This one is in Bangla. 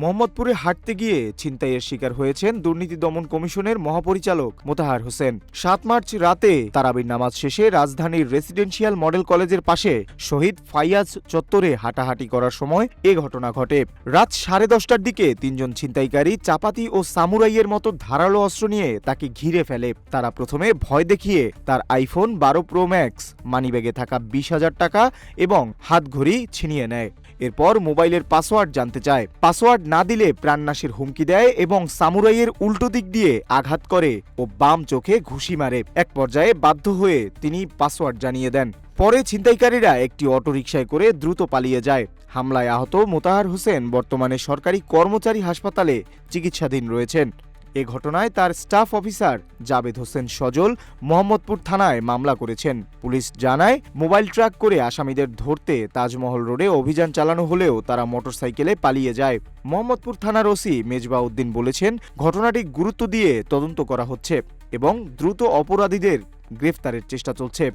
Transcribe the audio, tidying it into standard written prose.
মোহাম্মদপুরে হাঁটতে গিয়ে ছিনতাইয়ের শিকার হয়েছেন দুর্নীতি দমন কমিশনের মহাপরিচালক মোতাহার হোসেন। ৭ মার্চ রাতে তারাবির নামাজ শেষে রাজধানীর রেসিডেন্সিয়াল মডেল কলেজের পাশে শহীদ ফাইয়াজ চত্বরে হাঁটাহাঁটি করার সময় এ ঘটনা ঘটে। রাত 10:30টার দিকে ৩ জন ছিনতাইকারী চাপাতি ও সামুরাইয়ের মতো ধারালো অস্ত্র নিয়ে তাকে ঘিরে ফেলে। তারা প্রথমে ভয় দেখিয়ে তার আইফোন 12 প্রো ম্যাক্স, মানিব্যাগে থাকা 20,000 টাকা এবং হাতঘড়ি ছিনিয়ে নেয়। এরপর মোবাইলের পাসওয়ার্ড জানতে চায়। পাসওয়ার্ড না দিলে প্রাণনাশের হুমকি দেয় এবং সামুরাইয়ের উল্টো দিক দিয়ে আঘাত করে ও বাম চোখে ঘুষি মারে। এক পর্যায়ে বাধ্য হয়ে তিনি পাসওয়ার্ড জানিয়ে দেন। পরে ছিনতাইকারীরা একটি অটোরিকশায় করে দ্রুত পালিয়ে যায়। হামলায় আহত মোতাহার হোসেন বর্তমানে সরকারি কর্মচারী হাসপাতালে চিকিৎসাধীন রয়েছেন। এ ঘটনায় তার স্টাফ অফিসার জাবেদ হোসেন সজল মোহাম্মদপুর থানায় মামলা করেছেন। পুলিশ জানায়, মোবাইল ট্র্যাক করে আসামিদের ধরতে তাজমহল রোডে অভিযান চালানো হলেও তারা মোটরসাইকেলে পালিয়ে যায়। মোহাম্মদপুর থানার ওসি মেজবা উদ্দিন বলেছেন, ঘটনাটি গুরুত্ব দিয়ে তদন্ত করা হচ্ছে এবং দ্রুত অপরাধীদের গ্রেফতারের চেষ্টা চলছে।